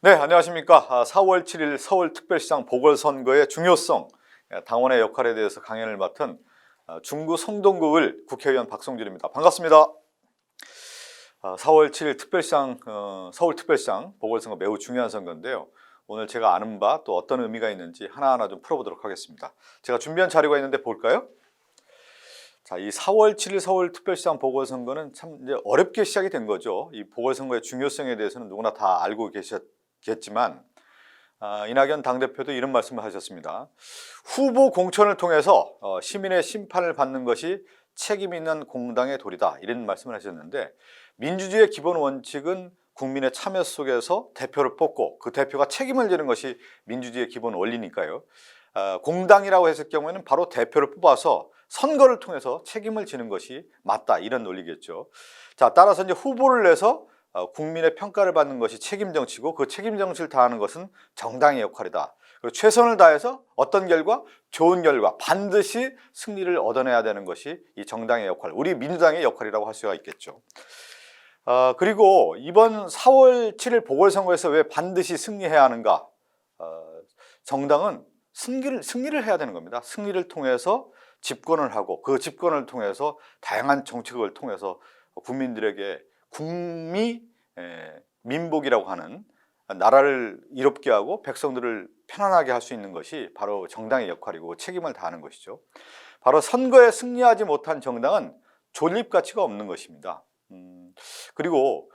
네, 안녕하십니까. 4월 7일 서울특별시장 보궐선거의 중요성, 당원의 역할에 대해서 강연을 맡은 중구 성동구을 국회의원 박성준입니다. 반갑습니다. 4월 7일 특별시장, 서울특별시장 보궐선거 매우 중요한 선거인데요. 오늘 제가 아는 바 또 어떤 의미가 있는지 하나하나 좀 풀어보도록 하겠습니다. 제가 준비한 자료가 있는데 볼까요? 자, 이 4월 7일 서울특별시장 보궐선거는 참 이제 어렵게 시작이 된 거죠. 이 보궐선거의 중요성에 대해서는 누구나 다 알고 계셨겠지만 이낙연 당대표도 이런 말씀을 하셨습니다. 후보 공천을 통해서 시민의 심판을 받는 것이 책임 있는 공당의 도리다, 이런 말씀을 하셨는데, 민주주의의 기본 원칙은 국민의 참여 속에서 대표를 뽑고 그 대표가 책임을 지는 것이 민주주의의 기본 원리니까요. 공당이라고 했을 경우에는 바로 대표를 뽑아서 선거를 통해서 책임을 지는 것이 맞다, 이런 논리겠죠. 자, 따라서 이제 후보를 내서 국민의 평가를 받는 것이 책임 정치고, 그 책임 정치를 다하는 것은 정당의 역할이다. 그리고 최선을 다해서 어떤 결과, 좋은 결과, 반드시 승리를 얻어내야 되는 것이 이 정당의 역할, 우리 민주당의 역할이라고 할 수가 있겠죠. 그리고 이번 4월 7일 보궐선거에서 왜 반드시 승리해야 하는가? 정당은 승리를 해야 되는 겁니다. 승리를 통해서 집권을 하고, 그 집권을 통해서 다양한 정책을 통해서 국민들에게 민복이라고 하는, 나라를 이롭게 하고 백성들을 편안하게 할 수 있는 것이 바로 정당의 역할이고 책임을 다하는 것이죠. 바로 선거에 승리하지 못한 정당은 존립 가치가 없는 것입니다. 그리고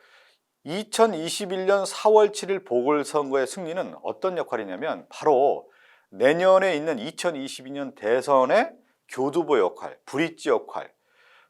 2021년 4월 7일 보궐선거의 승리는 어떤 역할이냐면, 바로 내년에 있는 2022년 대선의 교두보 역할, 브릿지 역할.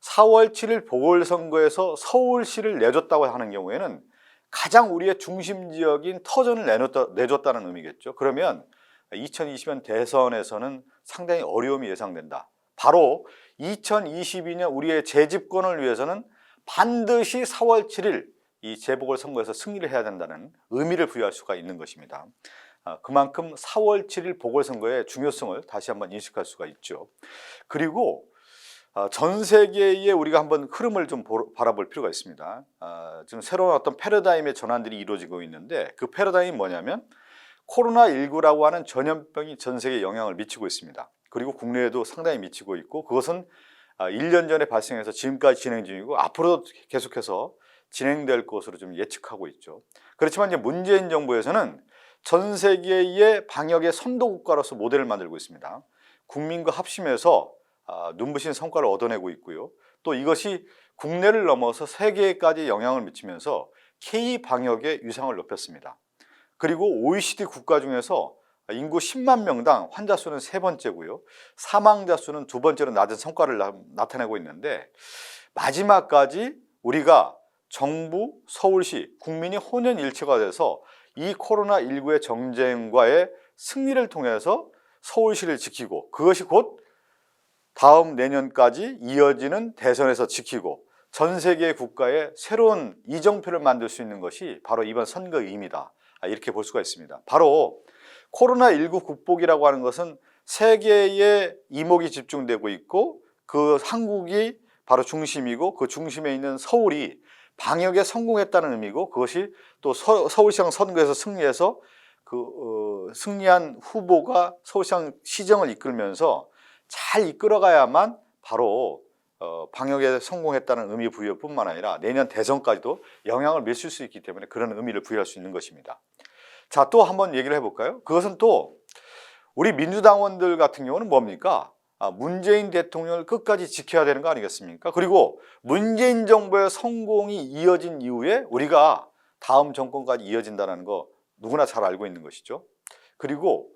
4월 7일 보궐선거에서 서울시를 내줬다고 하는 경우에는 가장 우리의 중심 지역인 터전을 내줬다는 의미겠죠. 그러면 2020년 대선에서는 상당히 어려움이 예상된다. 바로 2022년 우리의 재집권을 위해서는 반드시 4월 7일 이 재보궐선거에서 승리를 해야 된다는 의미를 부여할 수가 있는 것입니다. 그만큼 4월 7일 보궐선거의 중요성을 다시 한번 인식할 수가 있죠. 그리고 전 세계에 우리가 한번 흐름을 좀 바라볼 필요가 있습니다. 지금 새로운 어떤 패러다임의 전환들이 이루어지고 있는데, 그 패러다임이 뭐냐면 코로나19라고 하는 전염병이 전 세계에 영향을 미치고 있습니다. 그리고 국내에도 상당히 미치고 있고, 그것은 1년 전에 발생해서 지금까지 진행 중이고 앞으로도 계속해서 진행될 것으로 좀 예측하고 있죠. 그렇지만 이제 문재인 정부에서는 전 세계의 방역의 선도국가로서 모델을 만들고 있습니다. 국민과 합심해서 눈부신 성과를 얻어내고 있고요. 또 이것이 국내를 넘어서 세계까지 영향을 미치면서 K-방역의 위상을 높였습니다. 그리고 OECD 국가 중에서 인구 10만 명당 환자 수는 세 번째고요. 사망자 수는 두 번째로 낮은 성과를 나타내고 있는데, 마지막까지 우리가 정부, 서울시, 국민이 혼연일체가 돼서 이 코로나19의 정쟁과의 승리를 통해서 서울시를 지키고, 그것이 곧 다음 내년까지 이어지는 대선에서 지키고 전 세계 국가의 새로운 이정표를 만들 수 있는 것이 바로 이번 선거의 의미다, 이렇게 볼 수가 있습니다. 바로 코로나19 극복이라고 하는 것은 세계의 이목이 집중되고 있고, 그 한국이 바로 중심이고, 그 중심에 있는 서울이 방역에 성공했다는 의미고, 그것이 또 서울시장 선거에서 승리해서 승리한 후보가 서울시장 시정을 이끌면서 잘 이끌어가야만 바로 방역에 성공했다는 의미 부여뿐만 아니라 내년 대선까지도 영향을 미칠 수 있기 때문에 그런 의미를 부여할 수 있는 것입니다. 자, 또 한번 얘기를 해볼까요? 그것은 또 우리 민주당원들 같은 경우는 뭡니까? 문재인 대통령을 끝까지 지켜야 되는 거 아니겠습니까? 그리고 문재인 정부의 성공이 이어진 이후에 우리가 다음 정권까지 이어진다는 거 누구나 잘 알고 있는 것이죠. 그리고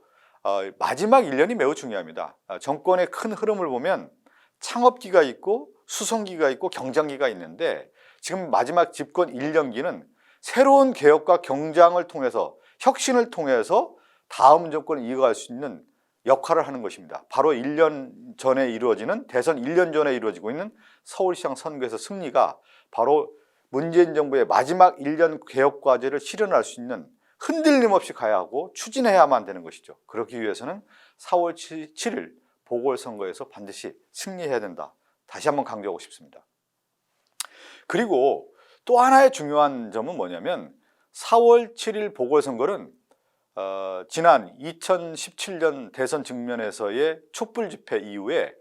마지막 1년이 매우 중요합니다. 정권의 큰 흐름을 보면 창업기가 있고 수성기가 있고 경장기가 있는데, 지금 마지막 집권 1년기는 새로운 개혁과 경장을 통해서, 혁신을 통해서 다음 정권을 이어갈 수 있는 역할을 하는 것입니다. 바로 1년 전에 이루어지는, 대선 1년 전에 이루어지고 있는 서울시장 선거에서 승리가 바로 문재인 정부의 마지막 1년 개혁과제를 실현할 수 있는, 흔들림 없이 가야 하고 추진해야만 되는 것이죠. 그렇기 위해서는 4월 7일 보궐선거에서 반드시 승리해야 된다, 다시 한번 강조하고 싶습니다. 그리고 또 하나의 중요한 점은 뭐냐면, 4월 7일 보궐선거는 지난 2017년 대선 직면에서의 촛불 집회 이후에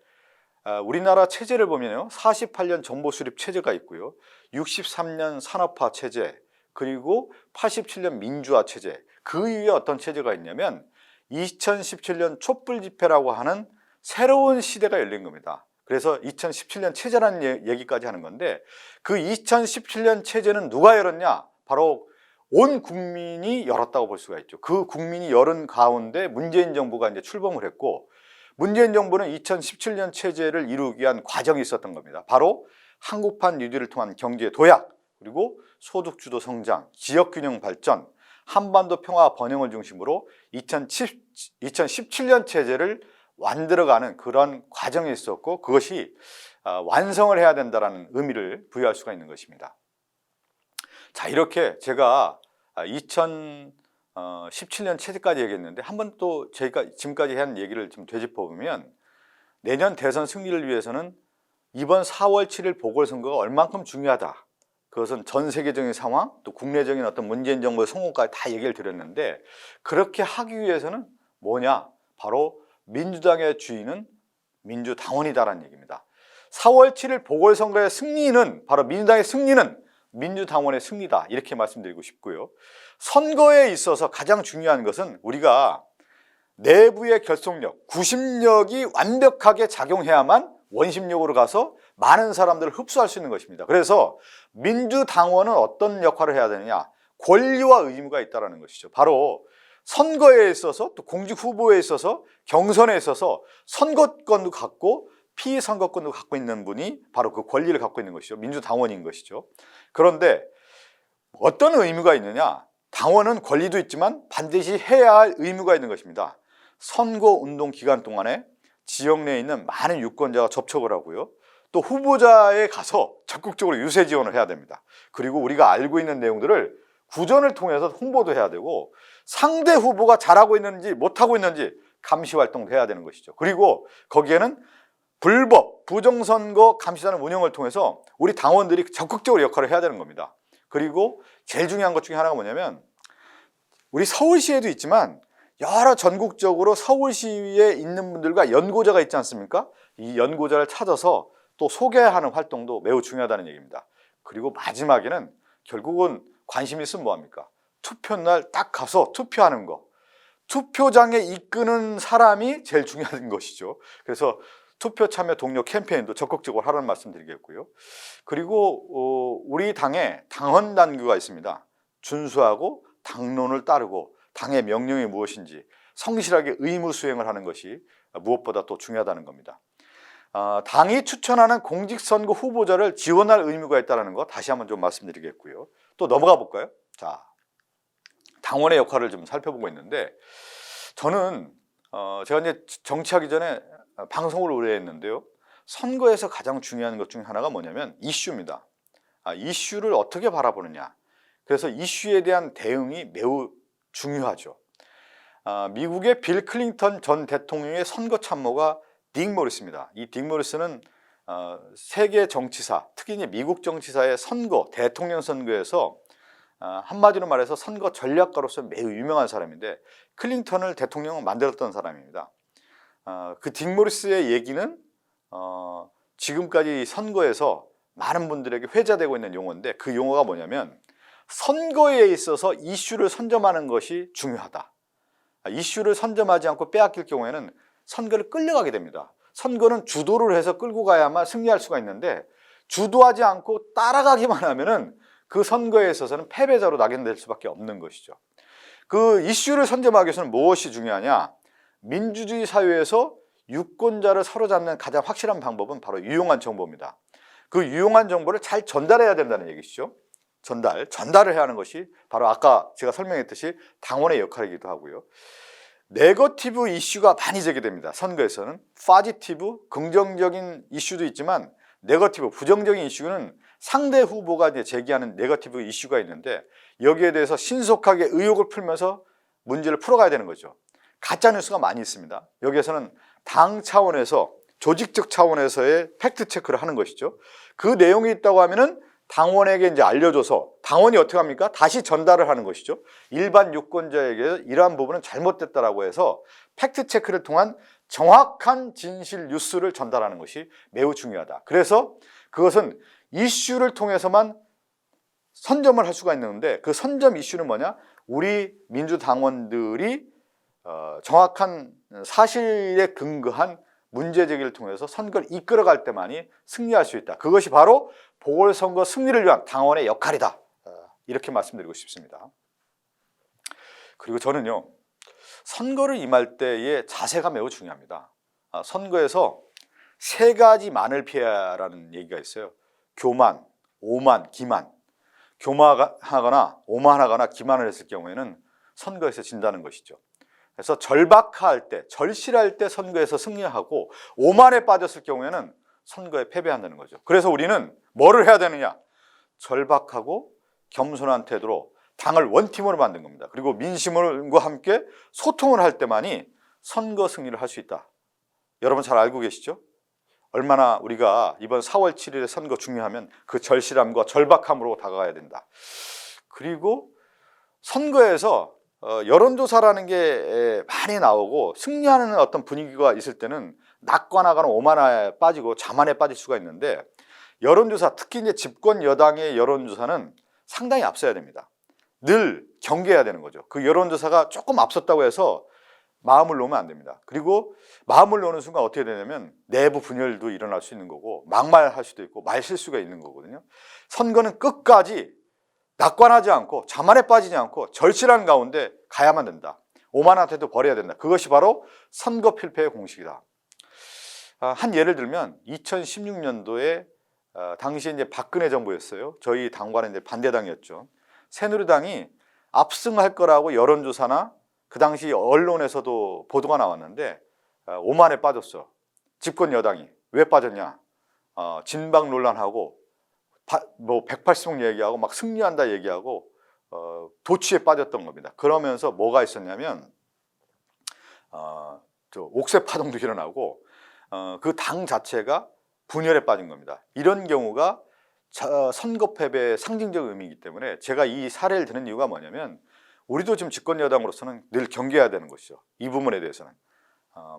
우리나라 체제를 보면요, 48년 정보 수립 체제가 있고요, 63년 산업화 체제, 그리고 87년 민주화 체제, 그 이후에 어떤 체제가 있냐면 2017년 촛불 집회라고 하는 새로운 시대가 열린 겁니다. 그래서 2017년 체제라는 얘기까지 하는 건데, 그 2017년 체제는 누가 열었냐? 바로 온 국민이 열었다고 볼 수가 있죠. 그 국민이 열은 가운데 문재인 정부가 이제 출범을 했고, 문재인 정부는 2017년 체제를 이루기 위한 과정이 있었던 겁니다. 바로 한국판 뉴딜을 통한 경제 도약, 그리고 소득주도 성장, 지역균형 발전, 한반도 평화 번영을 중심으로 2017년 체제를 만들어가는 그런 과정이 있었고, 그것이 완성을 해야 된다는 의미를 부여할 수가 있는 것입니다. 자, 이렇게 제가 2017년 체제까지 얘기했는데, 한번 또 저희가 지금까지 한 얘기를 좀 되짚어보면, 내년 대선 승리를 위해서는 이번 4월 7일 보궐선거가 얼만큼 중요하다, 그것은 전 세계적인 상황, 또 국내적인 어떤 문재인 정부의 성공까지 다 얘기를 드렸는데, 그렇게 하기 위해서는 뭐냐? 바로 민주당의 주인은 민주당원이다라는 얘기입니다. 4월 7일 보궐선거의 승리는, 바로 민주당의 승리는 민주당원의 승리다, 이렇게 말씀드리고 싶고요. 선거에 있어서 가장 중요한 것은 우리가 내부의 결속력, 구심력이 완벽하게 작용해야만 원심력으로 가서 많은 사람들을 흡수할 수 있는 것입니다. 그래서 민주당원은 어떤 역할을 해야 되느냐? 권리와 의무가 있다는 것이죠. 바로 선거에 있어서, 또 공직 후보에 있어서, 경선에 있어서 선거권도 갖고 피선거권도 갖고 있는 분이 바로 그 권리를 갖고 있는 것이죠. 민주당원인 것이죠. 그런데 어떤 의무가 있느냐? 당원은 권리도 있지만 반드시 해야 할 의무가 있는 것입니다. 선거운동 기간 동안에 지역 내에 있는 많은 유권자가 접촉을 하고요, 또 후보자에 가서 적극적으로 유세 지원을 해야 됩니다. 그리고 우리가 알고 있는 내용들을 구전을 통해서 홍보도 해야 되고, 상대 후보가 잘하고 있는지 못하고 있는지 감시 활동도 해야 되는 것이죠. 그리고 거기에는 불법, 부정선거 감시단의 운영을 통해서 우리 당원들이 적극적으로 역할을 해야 되는 겁니다. 그리고 제일 중요한 것 중에 하나가 뭐냐면, 우리 서울시에도 있지만 여러 전국적으로 서울시에 있는 분들과 연고자가 있지 않습니까? 이 연고자를 찾아서 또 소개하는 활동도 매우 중요하다는 얘기입니다. 그리고 마지막에는 결국은 관심 있으면 뭐합니까? 투표날 딱 가서 투표하는 거. 투표장에 이끄는 사람이 제일 중요한 것이죠. 그래서 투표 참여 동료 캠페인도 적극적으로 하라는 말씀 드리겠고요. 그리고 우리 당에 당헌 단계가 있습니다. 준수하고 당론을 따르고 당의 명령이 무엇인지 성실하게 의무 수행을 하는 것이 무엇보다 또 중요하다는 겁니다. 당이 추천하는 공직선거 후보자를 지원할 의무가 있다는 거 다시 한번 좀 말씀드리겠고요. 또 넘어가 볼까요? 자, 당원의 역할을 좀 살펴보고 있는데, 저는 제가 이제 정치하기 전에 방송을 오래 했는데요, 선거에서 가장 중요한 것 중에 하나가 뭐냐면 이슈입니다. 이슈를 어떻게 바라보느냐. 그래서 이슈에 대한 대응이 매우 중요하죠. 미국의 빌 클린턴 전 대통령의 선거 참모가 딕 모리스입니다. 이 딕 모리스는 세계 정치사, 특히 미국 정치사의 선거, 대통령 선거에서 한마디로 말해서 선거 전략가로서 매우 유명한 사람인데, 클린턴을 대통령으로 만들었던 사람입니다. 그 딕 모리스의 얘기는 지금까지 선거에서 많은 분들에게 회자되고 있는 용어인데, 그 용어가 뭐냐면 선거에 있어서 이슈를 선점하는 것이 중요하다. 이슈를 선점하지 않고 빼앗길 경우에는 선거를 끌려가게 됩니다. 선거는 주도를 해서 끌고 가야만 승리할 수가 있는데, 주도하지 않고 따라가기만 하면은 그 선거에 있어서는 패배자로 낙인될 수밖에 없는 것이죠. 그 이슈를 선점하기 위해서는 무엇이 중요하냐? 민주주의 사회에서 유권자를 사로잡는 가장 확실한 방법은 바로 유용한 정보입니다. 그 유용한 정보를 잘 전달해야 된다는 얘기시죠. 전달을 해야 하는 것이 바로 아까 제가 설명했듯이 당원의 역할이기도 하고요. 네거티브 이슈가 많이 제기됩니다. 선거에서는 파지티브, 긍정적인 이슈도 있지만 네거티브, 부정적인 이슈는 상대 후보가 이제 제기하는 네거티브 이슈가 있는데, 여기에 대해서 신속하게 의혹을 풀면서 문제를 풀어가야 되는 거죠. 가짜 뉴스가 많이 있습니다. 여기에서는 당 차원에서, 조직적 차원에서의 팩트 체크를 하는 것이죠. 그 내용이 있다고 하면은 당원에게 이제 알려줘서 당원이 어떻게 합니까? 다시 전달을 하는 것이죠. 일반 유권자에게 이러한 부분은 잘못됐다라고 해서 팩트체크를 통한 정확한 진실 뉴스를 전달하는 것이 매우 중요하다. 그래서 그것은 이슈를 통해서만 선점을 할 수가 있는데, 그 선점 이슈는 뭐냐? 우리 민주당원들이 정확한 사실에 근거한 문제제기를 통해서 선거를 이끌어갈 때만이 승리할 수 있다. 그것이 바로 보궐선거 승리를 위한 당원의 역할이다. 이렇게 말씀드리고 싶습니다. 그리고 저는요, 선거를 임할 때의 자세가 매우 중요합니다. 선거에서 세 가지 만을 피해라는 얘기가 있어요. 교만, 오만, 기만. 교만하거나 오만하거나 기만을 했을 경우에는 선거에서 진다는 것이죠. 그래서 절박할 때, 절실할 때 선거에서 승리하고 오만에 빠졌을 경우에는 선거에 패배한다는 거죠. 그래서 우리는 뭐를 해야 되느냐? 절박하고 겸손한 태도로 당을 원팀으로 만든 겁니다. 그리고 민심과 함께 소통을 할 때만이 선거 승리를 할 수 있다. 여러분 잘 알고 계시죠? 얼마나 우리가 이번 4월 7일의 선거 중요하면 그 절실함과 절박함으로 다가가야 된다. 그리고 선거에서 여론조사라는 게 많이 나오고 승리하는 어떤 분위기가 있을 때는 낙관하거나 오만에 빠지고 자만에 빠질 수가 있는데, 여론조사, 특히 이제 집권 여당의 여론조사는 상당히 앞서야 됩니다. 늘 경계해야 되는 거죠. 그 여론조사가 조금 앞섰다고 해서 마음을 놓으면 안 됩니다. 그리고 마음을 놓는 순간 어떻게 되냐면 내부 분열도 일어날 수 있는 거고, 막말할 수도 있고 말실수가 있는 거거든요. 선거는 끝까지 낙관하지 않고 자만에 빠지지 않고 절실한 가운데 가야만 된다. 오만한 태도 버려야 된다. 그것이 바로 선거 필패의 공식이다. 한 예를 들면 2016년도에 당시에 이제 박근혜 정부였어요. 저희 당과는 이제 반대당이었죠. 새누리당이 압승할 거라고 여론조사나 그 당시 언론에서도 보도가 나왔는데 오만에 빠졌어. 집권 여당이. 왜 빠졌냐? 진박 논란하고 뭐 180석 얘기하고 막 승리한다 얘기하고 도취에 빠졌던 겁니다. 그러면서 뭐가 있었냐면 옥새 파동도 일어나고 그 당 자체가 분열에 빠진 겁니다. 이런 경우가 선거 패배의 상징적 의미이기 때문에 제가 이 사례를 드는 이유가 뭐냐면, 우리도 지금 집권 여당으로서는 늘 경계해야 되는 것이죠. 이 부분에 대해서는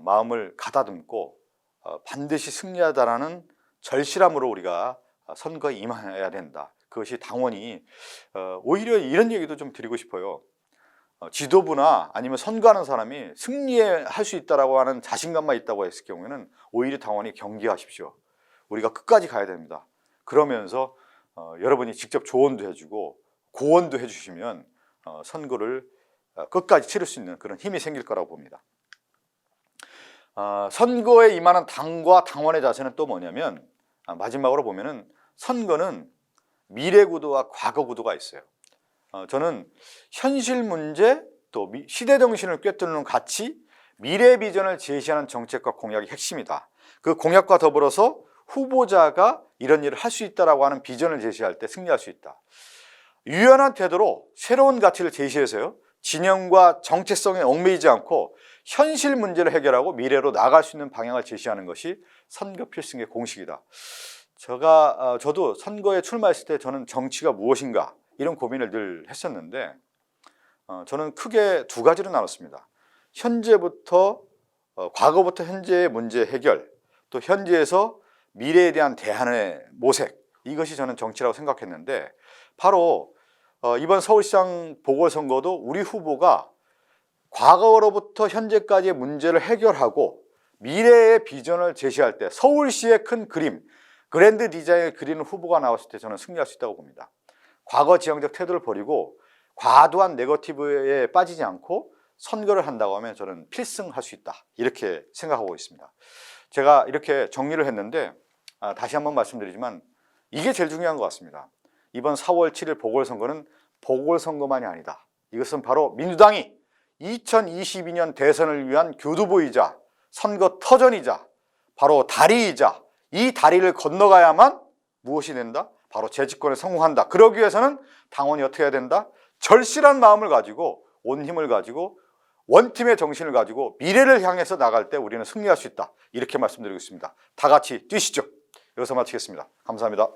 마음을 가다듬고 반드시 승리하다라는 절실함으로 우리가 선거에 임해야 된다. 그것이 당원이 오히려 이런 얘기도 좀 드리고 싶어요. 지도부나 아니면 선거하는 사람이 승리할 수 있다라고 하는 자신감만 있다고 했을 경우에는 오히려 당원이 경계하십시오. 우리가 끝까지 가야 됩니다. 그러면서 여러분이 직접 조언도 해주고 고언도 해주시면 선거를 끝까지 치를 수 있는 그런 힘이 생길 거라고 봅니다. 선거에 임하는 당과 당원의 자세는 또 뭐냐면, 마지막으로 보면은 선거는 미래 구도와 과거 구도가 있어요. 저는 현실 문제 또 시대 정신을 꿰뚫는 가치, 미래 비전을 제시하는 정책과 공약이 핵심이다. 그 공약과 더불어서 후보자가 이런 일을 할 수 있다라고 하는 비전을 제시할 때 승리할 수 있다. 유연한 태도로 새로운 가치를 제시해서요, 진영과 정체성에 얽매이지 않고 현실 문제를 해결하고 미래로 나아갈 수 있는 방향을 제시하는 것이 선거 필승의 공식이다. 저도 선거에 출마했을 때 저는 정치가 무엇인가 이런 고민을 늘 했었는데, 저는 크게 두 가지로 나눴습니다. 과거부터 현재의 문제 해결, 또 현재에서 미래에 대한 대안의 모색, 이것이 저는 정치라고 생각했는데, 바로 이번 서울시장 보궐선거도 우리 후보가 과거로부터 현재까지의 문제를 해결하고 미래의 비전을 제시할 때 서울시의 큰 그림, 그랜드 디자인을 그리는 후보가 나왔을 때 저는 승리할 수 있다고 봅니다. 과거 지향적 태도를 버리고 과도한 네거티브에 빠지지 않고 선거를 한다고 하면 저는 필승할 수 있다, 이렇게 생각하고 있습니다. 제가 이렇게 정리를 했는데 다시 한번 말씀드리지만 이게 제일 중요한 것 같습니다. 이번 4월 7일 보궐선거는 보궐선거만이 아니다. 이것은 바로 민주당이 2022년 대선을 위한 교두보이자 선거 터전이자 바로 다리이자, 이 다리를 건너가야만 무엇이 된다? 바로 재집권에 성공한다. 그러기 위해서는 당원이 어떻게 해야 된다? 절실한 마음을 가지고 온 힘을 가지고 원팀의 정신을 가지고 미래를 향해서 나갈 때 우리는 승리할 수 있다. 이렇게 말씀드리고 있습니다. 다 같이 뛰시죠. 여기서 마치겠습니다. 감사합니다.